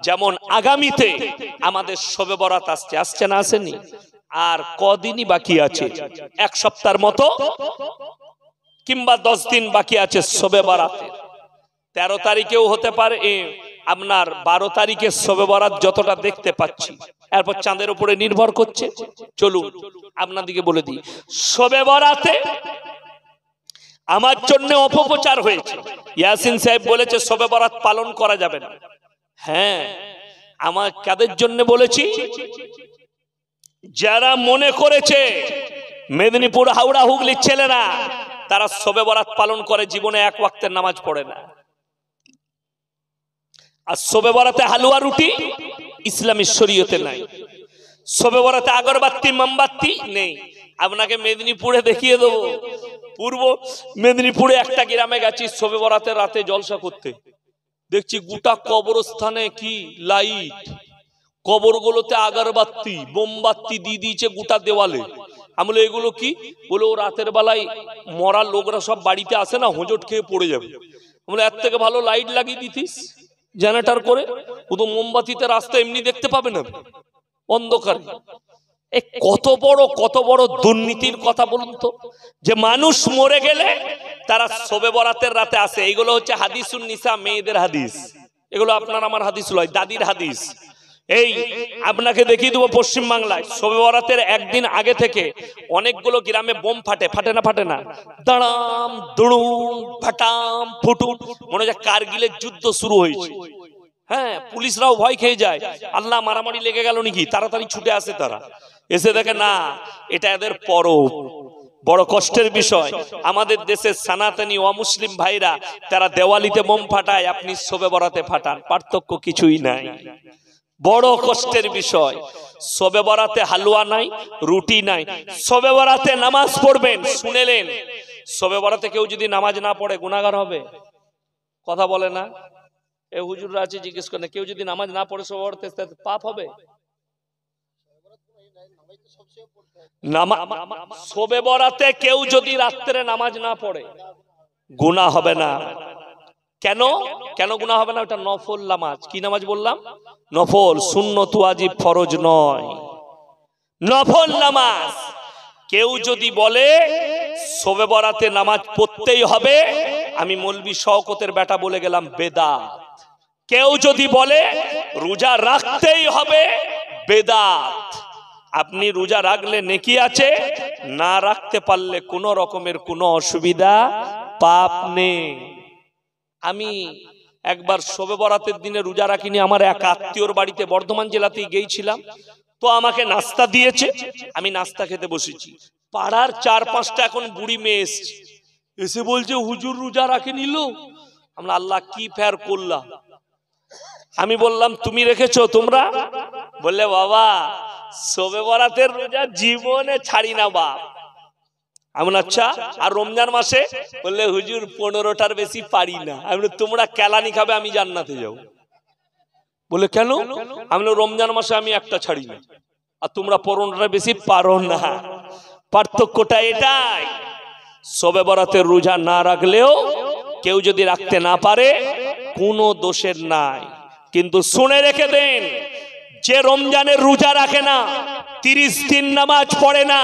যেমন আগামীতে আমাদের শবে বরাত আসছে, আসছে না আসেনি? আর কদিনই বাকি আছে, এক সপ্তাহের মতো কিংবা 10 দিন বাকি আছে শবে বরাতে। 13 তারিখেও হতে পারে, আপনার 12 তারিখে শবে বরাত যতটা দেখতে পাচ্ছি, এরপর চাঁদের উপরে নির্ভর করছে। চলুন আপনাদেরকে বলে দিই, শবে বরাতে আমার জন্য অপপ্রচার হয়েছে। ইয়াসিন সাহেব বলেছে শবে বরাত পালন করা যাবে না। হ্যাঁ, আমার কাদের জন্য বলেছি? যারা মনে করেছে মেদিনীপুর, হাওড়া, হুগলির ছেলেরা তারা শবে বরাত পালন করে, জীবনে এক ওয়াক্তের নামাজ পড়ে না। আর শবে বরাতে হালুয়া রুটি ইসলামী শরীয়তে নাই। শবে বরাতে আগরবাতি মোমবাতি নেই। আপনাকে মেদিনীপুরে দেখিয়ে দেবো, পূর্ব মেদিনীপুরে একটা গ্রামে গেছি শবে বরাতের রাতে জলসা করতে, দেখছি গোটা কবরস্থানে কি লাইট, কবরগুলোতে আগরবাতি মোমবাতি দিয়ে দিয়েছে গোটা দেওয়ালে। আমি বলি এগুলো কি? বলে ও রাতের বেলায় মরা লোকরা সব বাড়িতে আসে না, হোঁচট খেয়ে পড়ে যাবে। বলে এর থেকে ভালো লাইট লাগিয়ে দিতিস জেনারেটর করে, ও তো মোমবাতিতে রাস্তা এমনি দেখতে পাবে না অন্ধকার। কত বড় দুর্নীতির কথা বলুন তো, যে মানুষ মরে গেলে তারা শবে বরাতের রাতে আসে। এইগুলো হচ্ছে হাদিসুন নিসা, মেয়েদের হাদিস। এগুলো আপনার আমার হাদিস নয়, দাদির হাদিস। এই আপনাকে দেখিয়ে দেবো, পশ্চিম বাংলায় শবে বরাতের একদিন আগে থেকে অনেকগুলো গ্রামে বোম ফাটে। ফাটে না? ফাটে না? দাঁড়াম দুড়ুম ফাটাম ফুটুম, মনে হয় কারগিলের যুদ্ধ শুরু হয়েছে। হ্যাঁ, পুলিশরাও ভয় খেয়ে যায়, আল্লাহ মারামারি লেগে গেল নাকি, তাড়াতাড়ি ছুটে আসে। তারা এসে দেখে না, এটা এদের পরব। বড় কষ্টের বিষয়, আমাদের দেশের সনাতনী অমুসলিম ভাইরা তারা দেওয়ালিতে বোম ফাটায়, আপনি শবে বরাতে ফাটান, পার্থক্য কিছুই নাই। বড় কষ্টের বিষয়। শবে বরাতে হালুয়া নাই, রুটি নাই। শবে বরাতে নামাজ পড়বেন। শুনেলেন, শবে বরাতে কেউ যদি নামাজ না পড়ে গুনাহগার হবে? কথা বলে না? এ হুজুররা আছে, জিজ্ঞেস করেন, কেউ যদি নামাজ না পড়ে শবে বরাতে পাপ হবে? শবে বরাতে কেউ যদি রাত্রে নামাজ না পড়ে গুনাহ হবে না। কেন? কেন গুনাহ হবে না? ওটা নফল নামাজ। কি নামাজ বললাম? নফল, সুন্নত ওয়াজিব ফরজ নয়, নফল নামাজ। কেউ যদি বলে শবে বরাতে নামাজ পড়তেই হবে, আমি মৌলভী শওকতের বেটা বলে গেলাম বেদাত। কেউ যদি বলে রোজা রাখতেই হবে, বেদাত। আপনি রোজা রাখলে নেকি আছে, না রাখতে পারলে কোনো রকমের কোনো অসুবিধা, পাপ নেই। আমি একবার শবে বরাতের দিনে রোজা রাখিনি, আমার এক আত্মীয়র বাড়িতে বর্ধমান জেলাতেই গিয়েছিলাম। তো আমাকে নাস্তা দিয়েছে, আমি নাস্তা খেতে বসেছি। পাড়ার 4-5টা এখন বুড়ি মেয়ে এসে বলছে হুজুর রোজা রাখে নিল। আমরা আল্লাহ কি ফের করলাম। আমি বললাম তুমি রেখেছো? তোমরা? বললে বাবা শবে বরাতের রোজা জীবনে ছাড়ি না বাপ। আমি আচ্ছা, আর রমজান মাসে? বললে হুজুর 15টার বেশি পারি না। আমি তোমরা কেলানি খাবে, আমি জান্নাতে যাও। বলে কেন? আমি রমজান মাসে আমি একটা ছাড়ি না, আর তোমরা 15টার বেশি পারো না। পার্থক্যটা এটাই। শবে বরাতের রোজা না রাখলেও কেউ যদি রাখতে না পারে কোনো দোষের নাই। কিন্তু শুনে রেখে দেন, যে রমজানের রোজা রাখে না, 30 দিন নামাজ পড়ে না,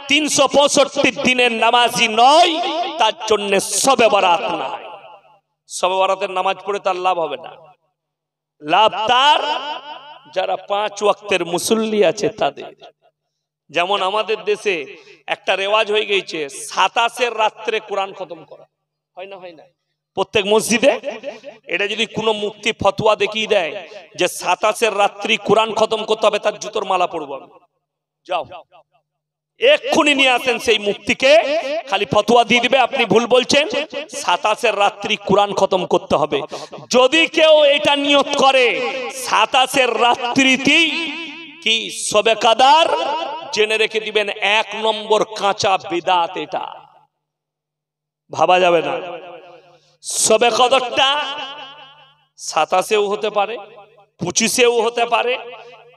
365 দিনের নামাজি নয়, তার জন্য শবে বরাত নাই। শবে বরাতের নামাজ পড়ে তার লাভ হবে না। লাভ তার যারা 5 ওয়াক্তের মুসল্লি আছে তাদের। যেমন আমাদের দেশে একটা রেওয়াজ হয়ে গেছে, 27-এর রাত্রে কোরআন খতম করা। হয় না? হয় না? প্রত্যেক মসজিদে। এটা যদি কোনো মুফতি ফতোয়া দেখিয়ে দেয় যে 27-এর রাত্রি কোরআন খতম করতে হবে, তার জুতোর মালা পরবো। যাও এক্ষুনি নিয়ে আসেন সেই মুফতিকে, খালি ফতোয়া দিয়ে দিবে আপনি ভুল বলছেন, 27-এর রাত্রি কোরআন খতম করতে হবে। যদি কেউ এটা নিয়ত করে 27-এর রাত্রিতেই কি শবে কাদার, জেনে রেখে দিবেন 1 নম্বর কাঁচা বিদআত। এটা ভাবা যাবে না। শবে কদরটা 27-এও হতে পারে, 25-এও হতে পারে,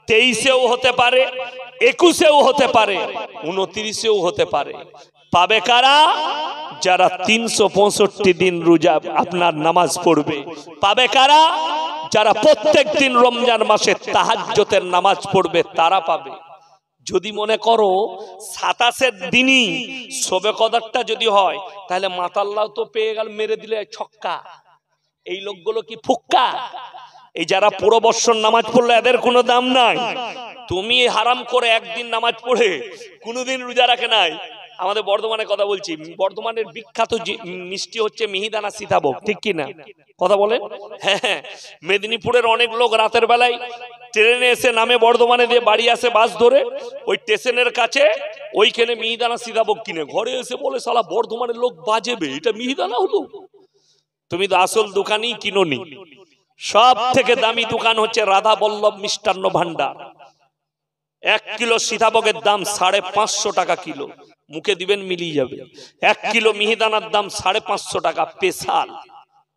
23-এও হতে পারে, 21-এও হতে পারে, 29-এও হতে পারে। পাবে কারা? যারা 365 দিন রোজা আপনার নামাজ পড়বে। পাবে কারা? যারা প্রত্যেক দিন রমজান মাসে তাহাজ্জুদের নামাজ পড়বে তারা পাবে। যদি মনে করো 27-এর দিনই শবে কদরটা যদি হয়, তাহলে মাতাল্লাহ তো পেয়ে গেল, মেরে দিলে ছক্কা। এই লোকগুলো কি ফুক্কা? এই যারা পুরো বৎসর নামাজ পড়লে এদের কোনো দাম নাই। তুমি হারাম করে একদিন নামাজ পড়ে কোনোদিন রোজা রাখে নাই। আমাদের বর্ধমানে কথা বলছি, বর্ধমানের বিখ্যাত মিষ্টি হচ্ছে মিহিদানা সীতাভোগ, ঠিক কি না? কথা বলেন। হ্যাঁ, মেদিনীপুরের অনেক লোক রাতের বেলায় ট্রেনে এসে নামে বর্ধমানে, দিয়ে বাড়ি আসে বাস ধরে, ওই স্টেশনের কাছে ওইখানে মিহিদানা সীতাভোগ কিনে ঘরে এসে বলে, শালা বর্ধমানের লোক বাজেবে, এটা মিহিদানা হলো? তুমি তো আসল দোকানই কিনোনি। সব থেকে দামি দোকান হচ্ছে রাধা বল্লভ মিষ্টান্ন ভান্ডার। 1 কিলো সীতাভোগের দাম 550 টাকা কিলো। মুখে দিবেন মিলিয়ে যাবে। 1 কিলো মিহিদানার দাম 550 টাকা স্পেশাল,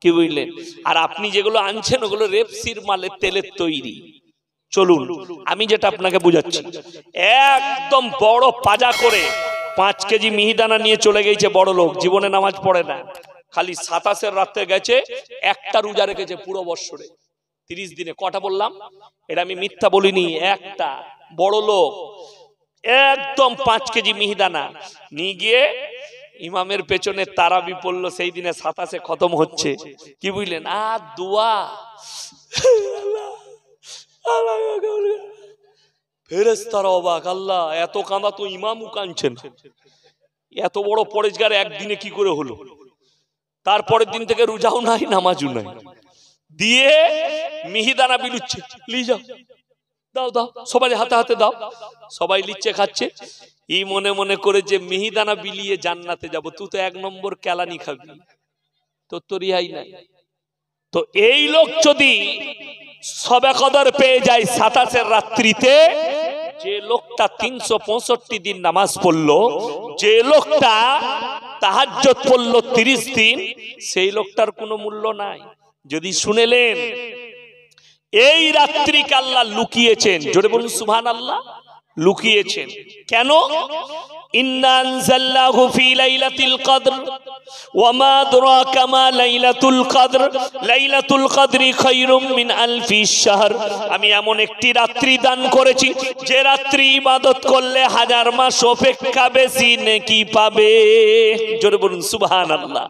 কি বুঝলেন? আর আপনি যেগুলো আনছেন ওগুলো রেপসির মালে, তেলের তৈরি। চলুন আমি যেটা আপনাকে বুঝাচ্ছি, একদম বড় পাজা করে 5 কেজি মিহিদানা নিয়ে চলে গেছে বড় লোক, জীবনে নামাজ পড়ে না, খালি 27-এর রাতে গেছে, একটা রোজা রেখেছে পুরো বৎসরে 30 দিনে। কটা বললাম? এটা আমি মিথ্যা বলিনি। একটা বড় লোক একদম 5 কেজি মিহিদানা নিয়ে গিয়ে ইমামের পেছনে তারাবি পড়লো। সেই দিনে 27-এ খতম হচ্ছে, কি বুঝলেন? আর দোয়া, ফেরেশতারা অবাক, আল্লাহ এত কাঁদা তো ইমামও কাঁদছেন, এত বড় পরেজগার একদিনে কি করে হলো? তারপরের দিন থেকে রোজাও নাই, নামাজও নাই, দিয়ে মিহিদানা বিলুচ্ছে, লি যাও, দাও দাও, সবাই হাতে হাতে দাও। সবাই লিচ্ছে, খাচ্ছে। এই মনে মনে করে যে মিহিদানা বিলিয়ে জান্নাতে যাব, তুই তো 1 নম্বর কেলানি খাবি, তোর তো রিহাই নাই। তো এই লোক যদি শবে কদর পেয়ে যায় 27-এর রাত্রিতে, যে লোকটা 365 দিন নামাজ পড়লো, যে লোকটা তাহাজ্জুদ পড়লো 30 দিন, সেই লোকটার কোনো মূল্য নাই। যদি শুনেলেন এই রাত্রিকে আল্লাহ লুকিয়েছেন, জোরে বলুন সুবহানাল্লাহ। লুকিয়েছেন কেন? ইন্না আনজালনাহু ফি লাইলাতুল কদর ওয়া মা আদরাকা মা লাইলাতুল কদর লাইলাতুল কদরি খায়রুম মিন আলফি শাহর। আমি এমন একটি রাত্রি দান করেছি যে রাত্রি ইবাদত করলে 1000 মাস অপেক্ষা বেশি নেকি পাবে। জোরে বলুন সুবহানাল্লাহ।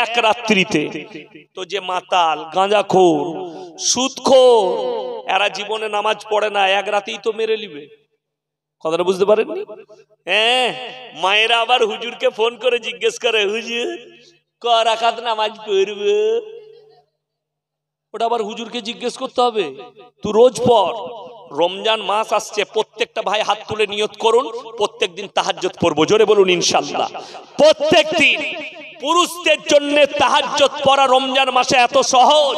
এক রাত্রিতে। তো যে মাতাল, গাঁজাখোর, সুদখোর, এরা জীবনে নামাজ পড়ে না, এক রাতেই তো মেরে নিবে। কথাটা বুঝতে পারেননি? হ্যাঁ, মায়েরা আবার হুজুরকে ফোন করে জিজ্ঞেস করে, হুজুর ক রাকাত নামাজ পড়বে? ওটা আবার হুজুরকে জিজ্ঞেস করতে হবে? তুই রোজ পড়। রমজান মাস আসছে, প্রত্যেকটা ভাই হাত তুলে নিয়ত করুন, প্রত্যেক দিন তাহাজ্জুদ পড়বো। জোরে বলুন ইনশাআল্লাহ। প্রত্যেক দিন। পুরুষদের জন্য তাহাজ্জুদ পড়া রমজান মাসে এত সহজ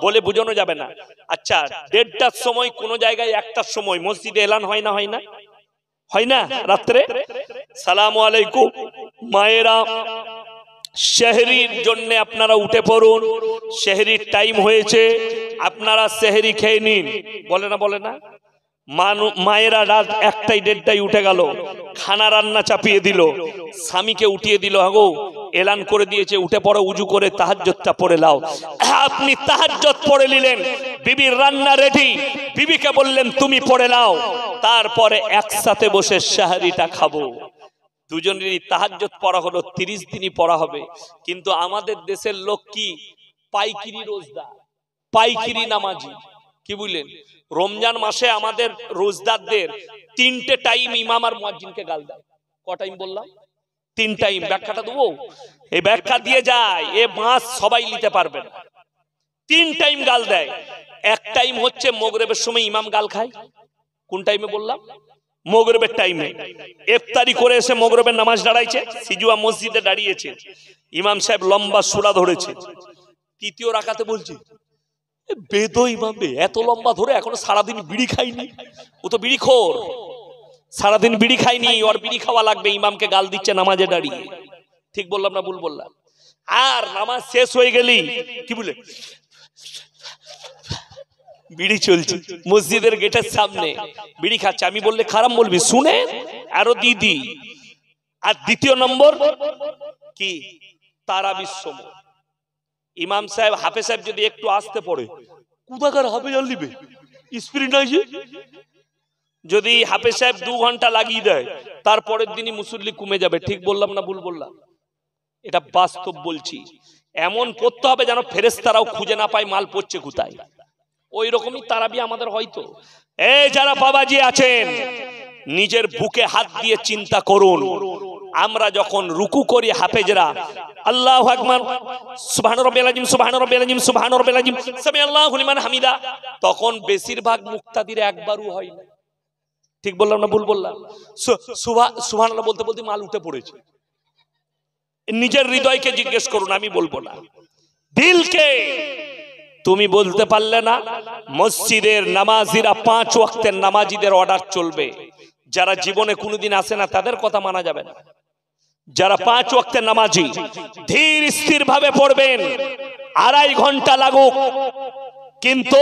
বলে বোঝানো যাবে না। আচ্ছা, 1:30টার সময় কোন জায়গায় 1টার সময় মসজিদে এলান হয় না? হয় না? হয় না? রাত্রে সালামু আলাইকুম মায়েরা, সেহরির জন্য আপনারা উঠে পড়ুন, সেহরির টাইম হয়েছে, আপনারা সেহরি খেয়ে নিন। বলে না? বলে না? মায়েরা রাত 1টায় 1:30টায় উঠে গেল, খানা রান্না চাপিয়ে দিল, স্বামীকে উঠিয়ে দিল, আগো এলান করে দিয়েছে, উঠে পড়ো, উজু করে তাহাজ্জুদটা পড়ে নাও। আপনি তাহাজ্জুদ পড়ে নিলেন, বিবির রান্না রেডি, বিবিকে বললেন তুমি পড়ে নাও, তারপরে একসাথে বসে সেহরিটা খাবো। দুজনেরই তাহাজ্জুদ পড়া হলো, 30 দিনই পড়া হবে। কিন্তু আমাদের দেশের লোক কি পাইকিরি রোজদার, পাইকিরি নামাজি, কি বুঝলেন? রমজান মাসে আমাদের রোজদারদের 3টে টাইম ইমাম আর মুয়াজ্জিনকে গাল দেয়। ক টাইম বললাম? 3 টাইম। ব্যাখ্যাটা দেবো? এই ব্যাখ্যা দিয়ে যায়, এ মাস সবাই নিতে পারবে না। 3 টাইম গাল দেয়। এক টাইম হচ্ছে মাগরিবের সময় ইমাম গাল খায়। কোন টাইমে বললাম? মাগরিবের টাইমে। ইফতারি করে এসে মাগরিবের নামাজ দাঁড়াইছে, সিজুয়া মসজিদে দাঁড়িয়েছে, ইমাম সাহেব লম্বা সূরা ধরেছে, তৃতীয় রাকাতে বলছে, বেদই ইমামে এত লম্বা ধরে এখনো সারাদিন বিড়ি খাইনি, ও তো বিড়িখোর, সারাদিন বিড়ি খাইনি, ওর বিড়ি খাওয়া লাগবে, ইমামকে গাল দিচ্ছে নামাজে দাঁড়িয়ে। ঠিক বললাম না ভুল বললাম? আর নামাজ শেষ হয়ে গেলি কি বলে বিড়ি চলছে, মসজিদের গেটের সামনে বিড়ি খাচ্ছে। আমি বললে খারাপ বলবি, শুনে আরো দিদি। আর দ্বিতীয় নম্বর কি, তারাবির সময় ইমাম সাহেব হাফেজ সাহেব যদি একটু আসতে পড়ে, কোথাকার হাফেজ আর নিবে স্পিরিট নাই যে। যদি হাফেজ সাহেব 2 ঘন্টা লাগিয়ে দেয় তারপরের দিনই মুসল্লি কমে যাবে। ঠিক বললাম না ভুল বললাম? এটা বাস্তব বলছি। এমন পড়তে হবে যেন ফেরেশতারাও খুঁজে না পায় মাল পড়ছে কোথায়। ওই রকমই তারাবি আমাদের হয়তো। এই যারা বাবাজি আছেন নিজের বুকে হাত দিয়ে চিন্তা করুন, আমরা যখন রুকু করি হাফেজরা আল্লাহু আকবার সুবহান রাব্বিয়াল আযীম সুবহান রাব্বিয়াল আযীম সুবহান রাব্বিয়াল আযীম সামি আল্লাহু লিমান হামিদা, তখন বেশিরভাগ মুক্তাদির একবারও হয় না। ঠিক বললাম না ভুল বললাম? সুবহানাল্লাহ বলতে বলতে মাল উঠে পড়েছে। নিজের হৃদয়কে জিজ্ঞেস করুন, আমি বলবো না, দিলকে। তুমি বলতে পারলে না মসজিদের নামাজিরা 5 ওয়াক্তের নামাজিদের অর্ডার চলবে। যারা জীবনে কোনোদিন আসে না তাদের কথা মানা যাবে না। যারা 5 ওয়াক্তের নামাজি ধীর স্থির ভাবে পড়বেন, 2.5 ঘন্টা লাগুক, কিন্তু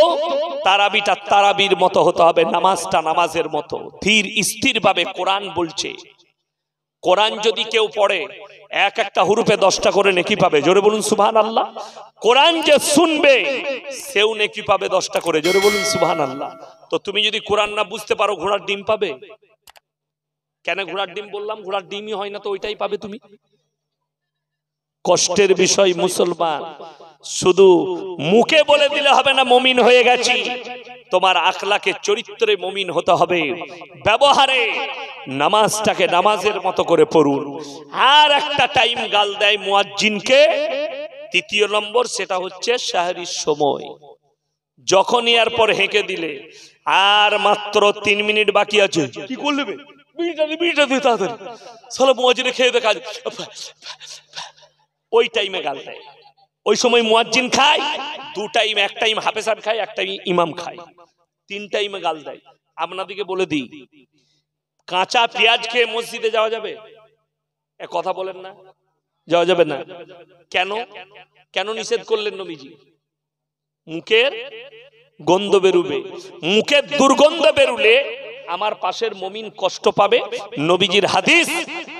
তারাবিটা তারাবির মতো হতে হবে, নামাজটা নামাজের মতো ধীর স্থির ভাবে। কোরআন বলছে, কোরআন যদি কেউ পড়ে এক একটা হুরুফে 10টা করে নেকি পাবে। জোরে বলুন সুবহানাল্লাহ। কোরআন যে শুনবে সেও নেকি পাবে 10টা করে। জোরে বলুন সুবহানাল্লাহ। তো তুমি যদি কোরআন না বুঝতে পারো ঘোড়ার ডিম পাবে কেন? ঘোড়ার ডিম বললাম, ঘোড়ার ডিমই হয় না তো ওইটাই পাবে তুমি। কষ্টের বিষয় মুসলমান, শুধু মুখে বলে দিলে হবে না মুমিন হয়ে গেছি, তোমার আখলাকে চরিত্রে মুমিন হতে হবে, ব্যবহারে নামাজটাকে নামাজের মতো করে পড়ুন। আর একটা টাইম গাল দেয় মুয়াজ্জিনকে, 3য় নম্বর, সেটা হচ্ছে সাহরির সময়। যখনই এরপর হেঁকে দিলে আর মাত্র 3 মিনিট বাকি আছে, কি করলে বিড়িটা দিয়ে তাড়াতাড়ি সালা মুয়াজ্জিনে খেয়ে দেখা, ওই টাইমে গাল দেয়। ওই সময় মুয়াজ্জিন খায় 2 টাইম, এক টাইম হাফেজ সাহেব খায়, এক টাইম ইমাম খায়, 3 টাইমে গাল দেয়। আপনাদেরকে বলে দিই, কাঁচা পেঁয়াজ খেয়ে মসজিদে যাওয়া যাবে? এ কথা বলেন না, যাওয়া যাবে না। কেন? কেন নিষেধ করলেন নবীজি? মুখের গন্ধ বেরুবে, মুখের দুর্গন্ধ বেরুলে আমার পাশের মুমিন কষ্ট পাবে। নবীজির হাদিস,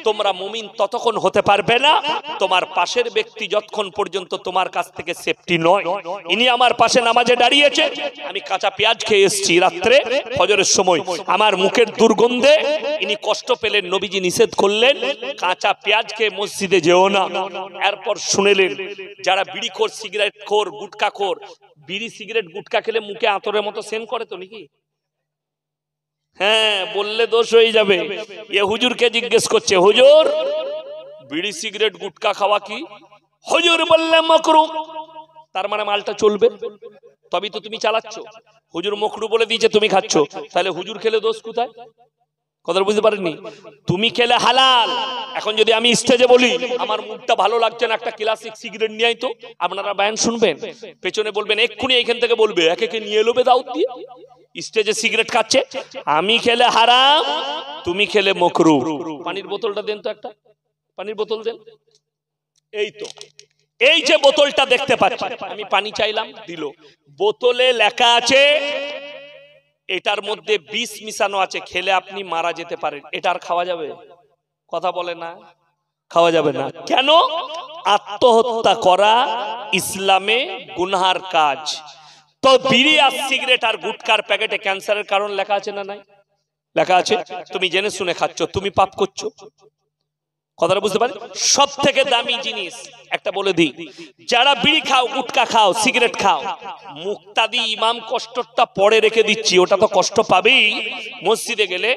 তোমরা মুমিন ততক্ষণ হতে পারবে না তোমার পাশের ব্যক্তি যতক্ষণ পর্যন্ত তোমার কাছ থেকে সেফটি নয়। ইনি আমার পাশে নামাজে দাঁড়িয়েছে, আমি কাঁচা পেঁয়াজ খেয়ে এসেছি রাত্রে ফজরের সময়, আমার মুখের দুর্গন্ধে ইনি কষ্ট পেলেন, নবীজি নিষেধ করলেন কাঁচা পেঁয়াজ খেয়ে মসজিদে যেও না। এরপর শুনেলেন যারা বিড়িখোর, সিগারেটখোর, গুটখাখোর, বিড়ি সিগারেট গুটখা খেলে মুখে আতরের মতো সেন করে তো নাকি? হ্যাঁ, বললে দোষ হয়ে যাবে। এ হুজুরকে জিজ্ঞেস করছে, হুজুর বিড়ি সিগারেট গুটকা খাওয়া কি? হুজুর বললে মাকরুহ। তার মানে মালটা চলবে, তবেই তো তুমি চালাচ্ছ। হুজুর মাকরুহ বলে দিয়েছে, তুমি খাচ্ছ, তাহলে হুজুর খেলে দোষ কোথায়? কথা বুঝতে পারেননি? তুমি খেলে হালাল। এখন যদি আমি স্টেজে বলি আমার মুখটা ভালো লাগছে না, একটা ক্লাসিক সিগারেট নিয়ে আই তো, আপনারা বয়ান শুনবেন, পেছনে বলবেন এক্ষুনি এইখান থেকে বলবে একে একে নিয়ে এলোবে দাউদ দিয়ে, স্টেজে সিগারেট খাচ্ছে, আমি খেলে হারাম, তুমি খেলে মাকরুহ। পানির বোতলটা দেন তো, একটা পানির বোতল দেন। এই তো, এই যে বোতলটা দেখতে পাচ্ছি, আমি পানি চাইলাম, দিল। বোতলে লেখা আছে এটার মধ্যে বিষ মিশানো আছে, খেলে আপনি মারা যেতে পারেন। এটা আর খাওয়া যাবে? কথা বলে না, খাওয়া যাবে না। কেন? আত্মহত্যা করা ইসলামে গুনাহের কাজ। তো বিড়ি আর সিগারেট আর গুটকার প্যাকেটে ক্যান্সারের কারণ লেখা আছে না নাই? লেখা আছে। তুমি জেনে শুনে খাচ্ছ, তুমি পাপ করছো। কথাটা বুঝতে পারেন? সব থেকে দামি জিনিস একটা বলে দিই, যারা বিড়ি খাও, গুটকা খাও, সিগারেট খাও, মুক্তাদি ইমাম কষ্টটা পরে রেখে দিচ্ছি, ওটা তো কষ্ট পাবেই। মসজিদে গেলে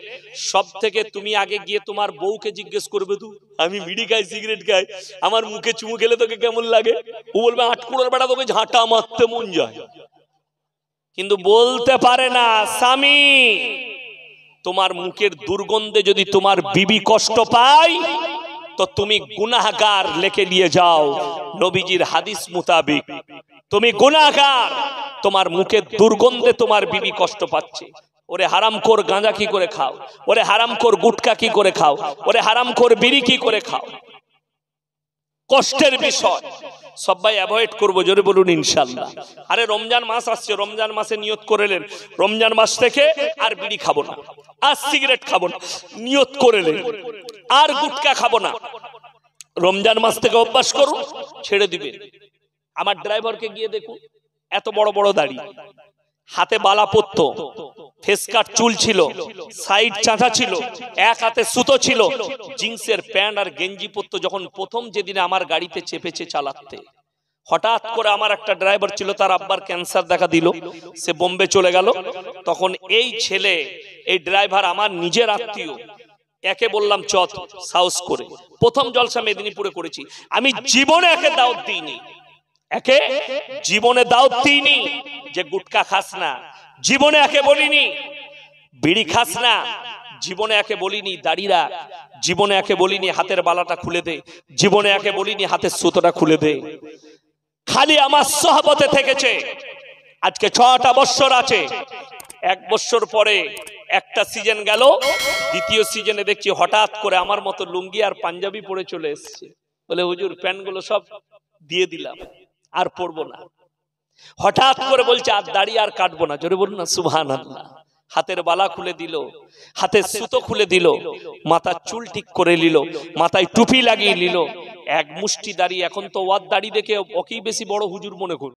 সব থেকে তুমি আগে গিয়ে তোমার বউকে জিজ্ঞেস করবে, তো আমি বিড়ি খাই, সিগারেট খাই, আমার মুখে চুমু খেলে তোকে কেমন লাগে? ও বলবে আটকুড়োর বেড়া, তোকে ঝাঁটা মারতে মন যায়। কিন্তু বলতে পারে না, স্বামী তোমার মুখের দুর্গন্ধে যদি তোমার বিবি কষ্ট পায় তো তুমি গুনাহগার লেখে নিয়ে যাও। নবীজির হাদিস মোতাবেক তুমি গুনাহগার, তোমার মুখের দুর্গন্ধে তোমার বিবি কষ্ট পাচ্ছে। ওরে হারামখোর গাঁজা কি করে খাও, ওরে হারামখোর গুটকা কি করে খাও, ওরে হারামখোর বিড়ি কি করে খাও। কষ্টের বিষয়, সবাই অ্যাভয়েড করবো, জোরে বলুন ইনশাআল্লাহ। আরে রমজান মাস আসছে, রমজান মাসে নিয়ত করেলেন রমজান মাস থেকে আর বিড়ি খাবো না, আর সিগারেট খাবো না, নিয়ত করেলেন আর গুটকা খাবো না। রমজান মাস থেকে অভ্যাস করুন, ছেড়ে দিবেন। আমার ড্রাইভারকে গিয়ে দেখুন, এত বড় বড় দাড়ি, হাতে বালা পরতো, ফেস কাট চুল ছিল, সাইড চাঁচা ছিল, এক হাতে সুতো ছিল, জিন্সের প্যান্ট আর গেঞ্জি পরতো। যখন প্রথম যেদিন আমার গাড়িতে চেপেছে চালাতে, হঠাৎ করে আমার একটা ড্রাইভার ছিল, তার আব্বার ক্যান্সার দেখা দিল, সে বোম্বে চলে গেল। তখন এই ছেলে, এই ড্রাইভার আমার নিজের আত্মীয়, একে বললাম চত সাহস করে, প্রথম জলসা মেদিনীপুরে করেছি, আমি জীবনে একে দাওয়াত দিইনি, একে জীবনে দাওয়াত দিইনি যে গুটকা খাস না, জীবনে একে বলিনি বিড়ি খাস না, জীবনে একে বলিনি দাড়ি রাখ, জীবনে একে বলিনি হাতের বালাটা খুলে দে, জীবনে একে বলিনি হাতের সুতোটা খুলে দে। খালি আমার সহবতে থেকেছে। আজকে 6টা বছর আছে, 1 বছর পরে একটা সিজন গেল, দ্বিতীয় সিজনে দেখছি হঠাৎ করে আমার মতো লুঙ্গি আর পাঞ্জাবি পরে চলে এসছে, বলে হুজুর প্যান্টগুলো সব দিয়ে দিলাম, আর পরবো না। হঠাৎ করে বলছে আর দাড়ি আর কাটবো না, জোরে বলুন না সুবহানাল্লাহ। হাতের বালা খুলে দিল, হাতের সুতো খুলে দিল, মাথার চুল ঠিক করে নিল, মাথায় টুপি লাগিয়ে নিল, এক মুষ্টি দাড়ি। এখন তো ওয়ার দাড়ি দেখে ওকেই বেশি বড় হুজুর মনে করুন।